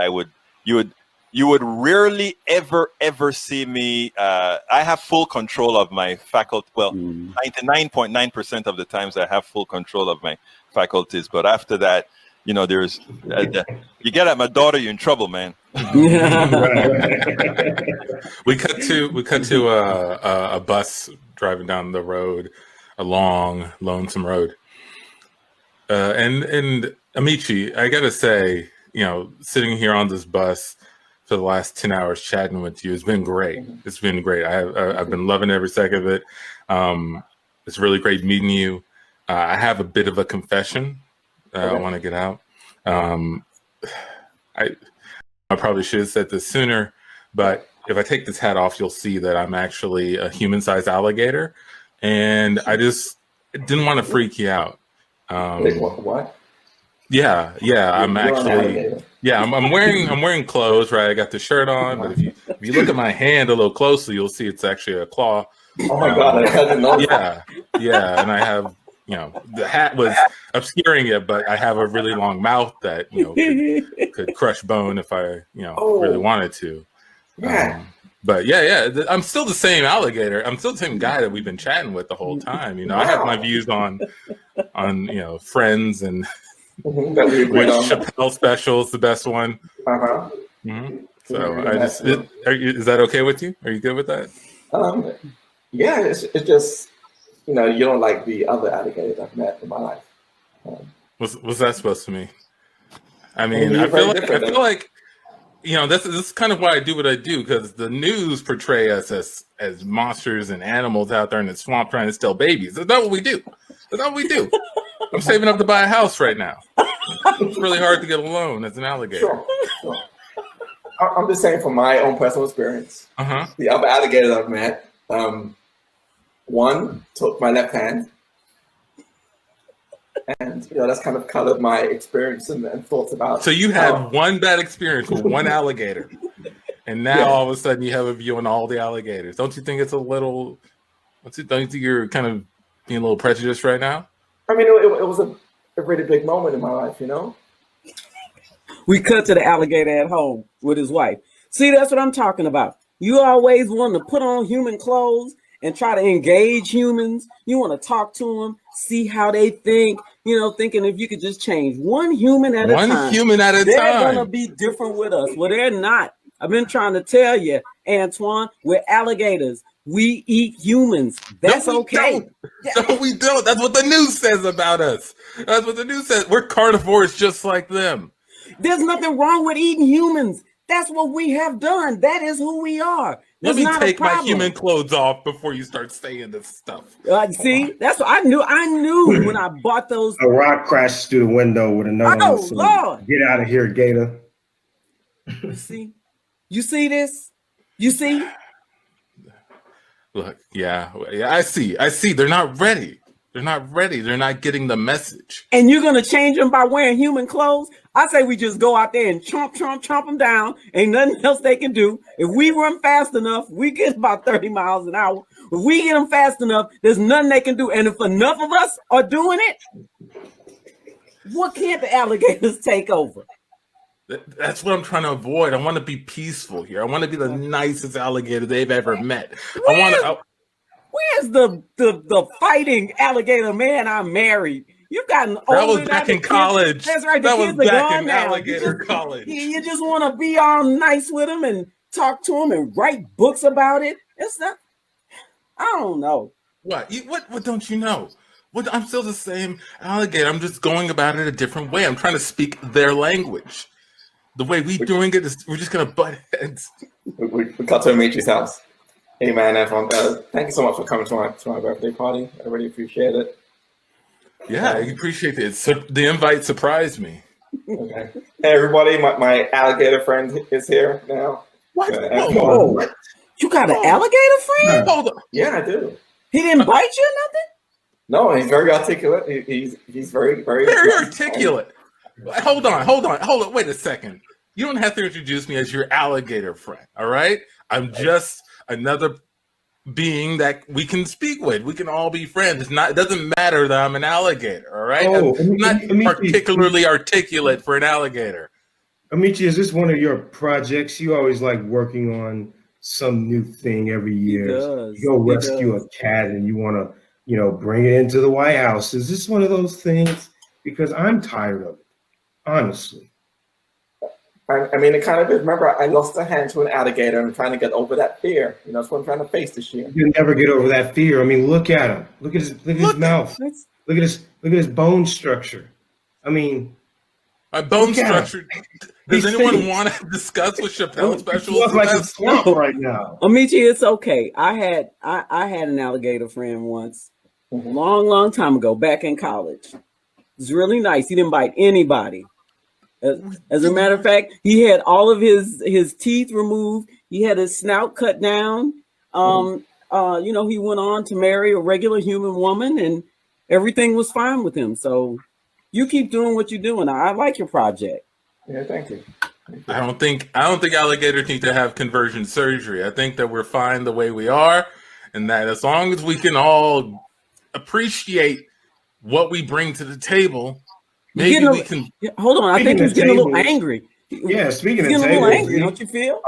you would you would rarely ever see me. I have full control of my faculty. Well, 99.9% of the times I have full control of my faculties. But after that, you know, there's you get at my daughter, you're in trouble, man. We cut to a bus driving down the road, a long, lonesome road. And Amici, I gotta say, you know, sitting here on this bus for the last 10 hours chatting with you has been great. It's been great. I've been loving every second of it. It's really great meeting you. I have a bit of a confession I want to get out. I probably should have said this sooner, but if I take this hat off, you'll see that I'm actually a human-sized alligator, and I just didn't want to freak you out. What? Yeah. I'm actually, I'm wearing clothes, right? I got the shirt on, but if you look at my hand a little closely, you'll see it's actually a claw. Oh my God, I didn't know. Yeah, and I have, you know, the hat was obscuring it, but I have a really long mouth that, you know, could crush bone if I, you know, really wanted to. Yeah. But I'm still the same alligator. I'm still the same guy that we've been chatting with the whole time. You know, I have my views on you know, Friends and which Chappelle special is the best one. So is that okay with you? Are you good with that? Yeah, it's just, you know, you don't like the other alligators I've met in my life. What's that supposed to mean? I mean, I feel like, you know, this is kind of why I do what I do, because the news portray us as monsters and animals out there in the swamp trying to steal babies. That's not what we do. I'm saving up to buy a house right now. It's really hard to get a loan as an alligator. Sure. I'm just saying from my own personal experience, the other alligators I've met, one took my left hand, and you know, that's kind of colored my experience and thoughts about. So you had one bad experience with one alligator, and now all of a sudden you have a view on all the alligators. Don't you think it's a little? Don't you think you're kind of being a little prejudiced right now? I mean, it was a really big moment in my life, you know. We cut to the alligator at home with his wife. See, that's what I'm talking about. You always want to put on human clothes and try to engage humans. You want to talk to them, see how they think, you know, thinking if you could just change one human at a time. One human at a time. They're going to be different with us. Well, they're not. I've been trying to tell you, Antoine, we're alligators. We eat humans. That's okay. No, we don't. That's what the news says about us. That's what the news says. We're carnivores just like them. There's nothing wrong with eating humans. That's what we have done. That is who we are. Let me take my human clothes off before you start saying this stuff. See, that's what I knew. I knew when I bought those. A rock crashed through the window with a note on it. Lord. Get out of here, Gator. You see this? You see? Look, yeah, I see. They're not ready. They're not getting the message. And you're going to change them by wearing human clothes? I say we just go out there and chomp them down. Ain't nothing else they can do. If we run fast enough, we get about 30 miles an hour. If we get them fast enough, there's nothing they can do. And if enough of us are doing it, what can't the alligators take over? That's what I'm trying to avoid. I want to be peaceful here. I want to be the nicest alligator they've ever met. Where's the fighting alligator man I married? You've gotten older. That was back in college. That's right. That was back in alligator college. You just want to be all nice with him and talk to him and write books about it. It's not. I don't know. What don't you know? I'm still the same alligator. I'm just going about it a different way. I'm trying to speak their language. The way we're doing it is we're just gonna butt heads. We got to Amici's house. Hey man, everyone, thank you so much for coming to my birthday party. I really appreciate it. Yeah, I appreciate it. The invite surprised me. Okay. Hey everybody, my alligator friend is here now. What? You got an alligator friend? Hold on. Yeah, I do. He didn't bite you or nothing? No, he's very articulate. He's very articulate. Hold on. Wait a second. You don't have to introduce me as your alligator friend, all right? I'm just another being that we can speak with. We can all be friends. It doesn't matter that I'm an alligator, all right? I'm not particularly articulate for an alligator. Amici, is this one of your projects? You always like working on some new thing every year. does. You go He rescue does. a cat and you want to, bring it into the White House. Is this one of those things? Because I'm tired of it, honestly. I mean, it kind of is. Remember, I lost a hand to an alligator. I'm trying to get over that fear. That's what I'm trying to face this year. You never get over that fear. I mean, look at him. Look at his mouth. Look at his bone structure. I mean, My bone look at him. structure. Does anyone want to discuss what Chappelle special You is look like a about? slump right now. Amici, it's okay. I had an alligator friend once, long time ago, back in college. It's really nice. He didn't bite anybody. As a matter of fact, he had all of his teeth removed. He had his snout cut down. He went on to marry a regular human woman, and everything was fine with him. So you keep doing what you're doing. I like your project. Yeah, thank you. I don't think alligators need to have conversion surgery. I think that we're fine the way we are, and that as long as we can all appreciate what we bring to the table, maybe we can. Hold on, I think he's getting a little angry. Yeah, speaking He's of getting a little tables, angry, don't you feel?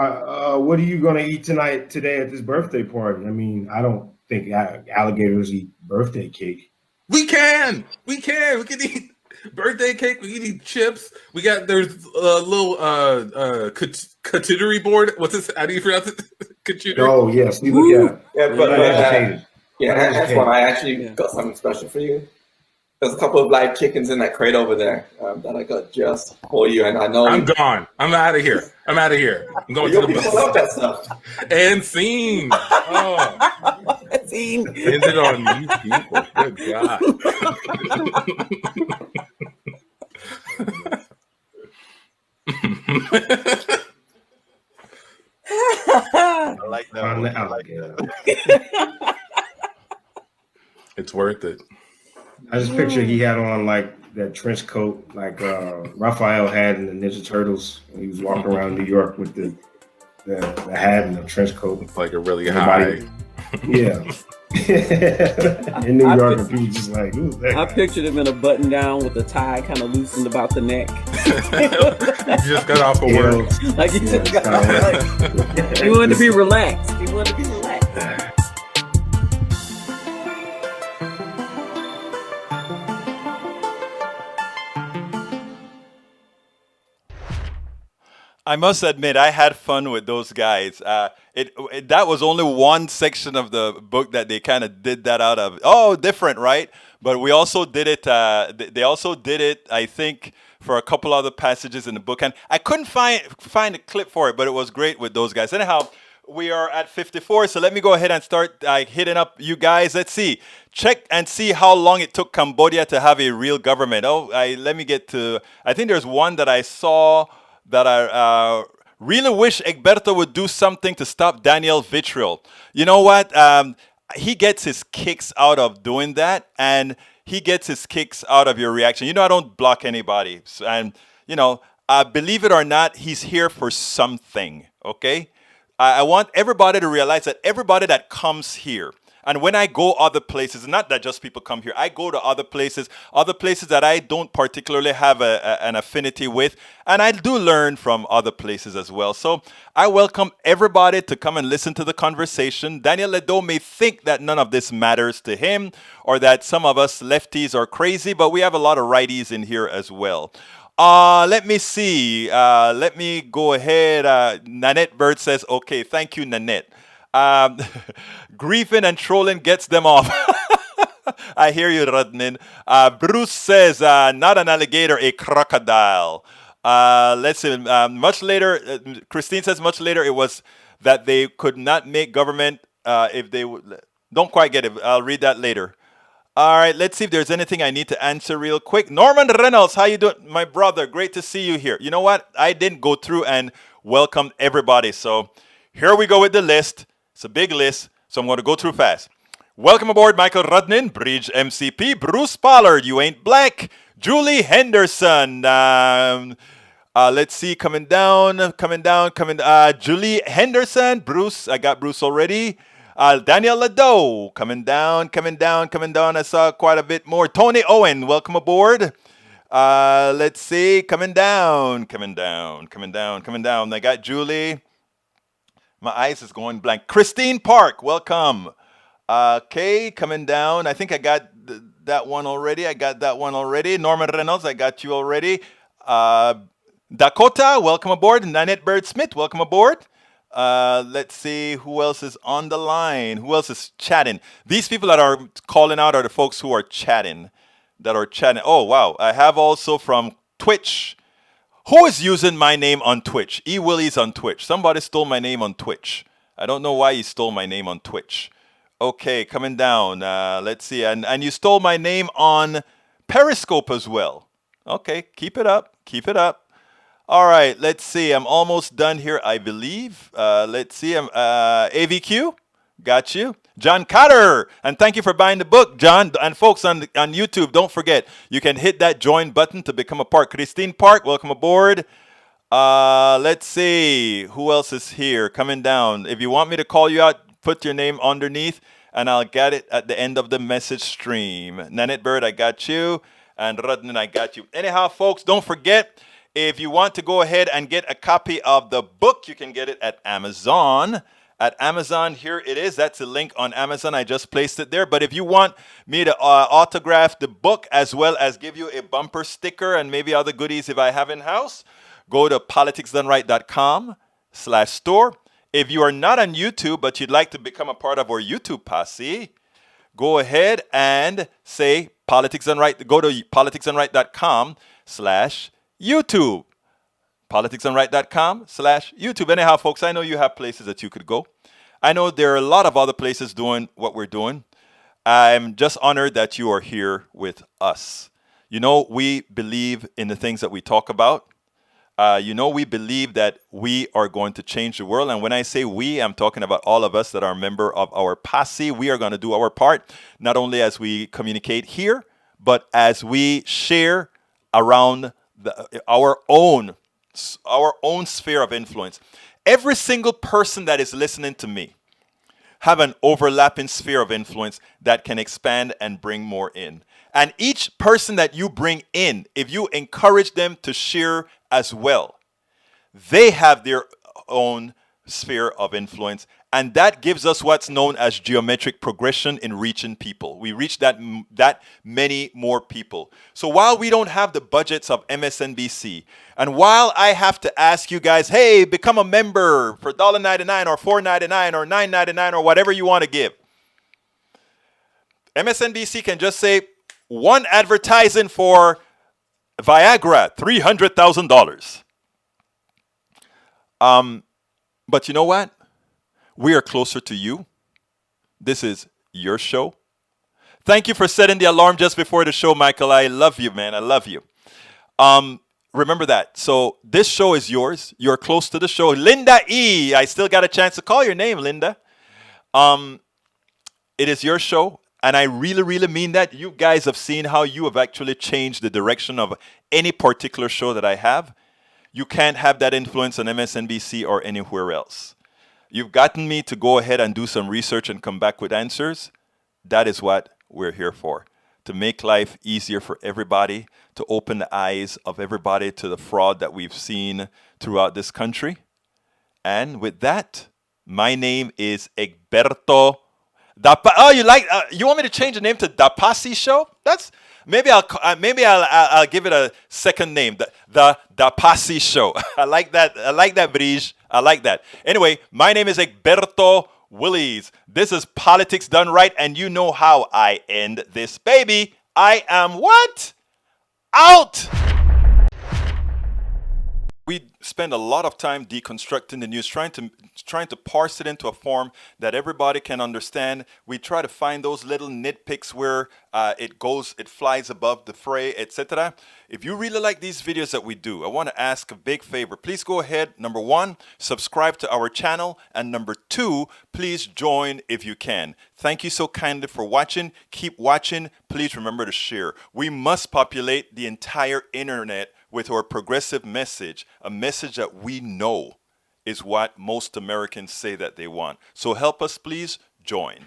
what are you going to eat today at this birthday party? I mean, I don't think alligators eat birthday cake. We can eat birthday cake. We can eat chips. There's a little charcuterie board. What's this? How do you pronounce it? Charcuterie. Oh yes, we look at it. Yeah, but Uneducated. that's why I actually got something special for you. There's a couple of live chickens in that crate over there that I got just for you, and I know I'm gone. I'm out of here. I'm going to the people bus. love that stuff. And scene. Oh. Scene. Ended on you people. Good God. I like that On one. the I like alligator. that. It's worth it. I just picture he had on like that trench coat like Raphael had in the Ninja Turtles when he was walking around New York with the hat and the trench coat. It's like a really Everybody- high. Yeah. In New York, and people just like, who's that I guy? pictured him in a button down with the tie kind of loosened about the neck. You just got off of work. Like he just got like, he wanted to be relaxed. He wanted to be relaxed. I must admit, I had fun with those guys. That was only one section of the book that they kind of did that out of. Oh, different, right? But we also did it. They also did it, I think, for a couple other passages in the book, and I couldn't find a clip for it, but it was great with those guys. Anyhow, we are at 54, so let me go ahead and start hitting up you guys. Let's see. Check and see how long it took Cambodia to have a real government. Let me get to. I think there's one that I saw that I really wish Egberto would do something to stop Daniel Vitriol. You know what? He gets his kicks out of doing that, and he gets his kicks out of your reaction. I don't block anybody. And, believe it or not, he's here for something, okay? I want everybody to realize that everybody that comes here, and when I go other places, not that just people come here, I go to other places that I don't particularly have an affinity with, and I do learn from other places as well. So I welcome everybody to come and listen to the conversation. Daniel Ledo may think that none of this matters to him, or that some of us lefties are crazy, but we have a lot of righties in here as well. Let me see. Let me go ahead. Nanette Bird says, okay, thank you, Nanette. Griefing and trolling gets them off. I hear you, Radnin. Bruce says, not an alligator, a crocodile. Let's see. Much later, Christine says much later it was that they could not make government if they would. Don't quite get it. I'll read that later. All right, let's see if there's anything I need to answer real quick. Norman Reynolds, how you doing? My brother, great to see you here. You know what? I didn't go through and welcome everybody. So here we go with the list. It's a big list, so I'm going to go through fast. Welcome aboard, Michael Rudnin, Bridge MCP, Bruce Pollard, You Ain't Black, Julie Henderson. Let's see, coming down. Julie Henderson, Bruce, I got Bruce already. Daniel Ledo, coming down. I saw quite a bit more. Tony Owen, welcome aboard. Let's see. Coming down. I got Julie. My eyes is going blank. Christine Park, welcome. Okay, coming down. I think I got that one already. Norman Reynolds, I got you already. Dakota, welcome aboard. Nanette Bird Smith, welcome aboard. Let's see who else is on the line. Who else is chatting? These people that are calling out are the folks who are chatting. Oh, wow. I have also from Twitch. Who is using my name on Twitch? E. Willie's on Twitch. Somebody stole my name on Twitch. I don't know why you stole my name on Twitch. Okay, coming down. Let's see. And you stole my name on Periscope as well. Okay, keep it up. All right, let's see. I'm almost done here, I believe. Let's see. AVQ, got you. John Cotter, and thank you for buying the book, John. And folks on YouTube, don't forget, you can hit that join button to become a part. Christine Park, welcome aboard. Let's see. Who else is here? Coming down. If you want me to call you out, put your name underneath, and I'll get it at the end of the message stream. Nanette Bird, I got you. And Radnan, I got you. Anyhow, folks, don't forget, if you want to go ahead and get a copy of the book, you can get it at Amazon. Here it is. That's a link on Amazon. I just placed it there. But if you want me to autograph the book as well as give you a bumper sticker and maybe other goodies if I have in-house, go to politicsdoneright.com/store. If you are not on YouTube but you'd like to become a part of our YouTube posse, go ahead and say Politics Done Right. Go to politicsdoneright.com/YouTube. politicsdoneright.com/YouTube. Anyhow, folks, I know you have places that you could go. I know there are a lot of other places doing what we're doing. I'm just honored that you are here with us. You know, we believe in the things that we talk about. We believe that we are going to change the world. And when I say we, I'm talking about all of us that are a member of our posse. We are going to do our part, not only as we communicate here, but as we share around our own sphere of influence. Every single person that is listening to me have an overlapping sphere of influence that can expand and bring more in. And each person that you bring in, if you encourage them to share as well, they have their own sphere of influence. And that gives us what's known as geometric progression in reaching people. We reach that many more people. So while we don't have the budgets of MSNBC, and while I have to ask you guys, hey, become a member for $1.99 or $4.99 or $9.99 or whatever you want to give, MSNBC can just say, one advertising for Viagra, $300,000. But you know what? We are closer to you. This is your show. Thank you for setting the alarm just before the show, Michael. I love you, man. I love you. Remember that. So this show is yours. You're close to the show. Linda E. I still got a chance to call your name, Linda. It is your show. And I really, really mean that. You guys have seen how you have actually changed the direction of any particular show that I have. You can't have that influence on MSNBC or anywhere else. You've gotten me to go ahead and do some research and come back with answers. That is what we're here for. To make life easier for everybody, to open the eyes of everybody to the fraud that we've seen throughout this country. And with that, my name is Egberto. You want me to change the name to Da Posse Show? Maybe I'll give it a second name, the Da Posse Show. I like that, Brige. I like that. Anyway, my name is Egberto Willies. This is Politics Done Right, and you know how I end this baby. I am what? Out! We spend a lot of time deconstructing the news, trying to parse it into a form that everybody can understand. We try to find those little nitpicks where it flies above the fray, etc. If you really like these videos that we do, I want to ask a big favor. Please go ahead, number one, subscribe to our channel, and number two, please join if you can. Thank you so kindly for watching. Keep watching. Please remember to share. We must populate the entire internet with our progressive message, a message that we know is what most Americans say that they want. So help us, please join.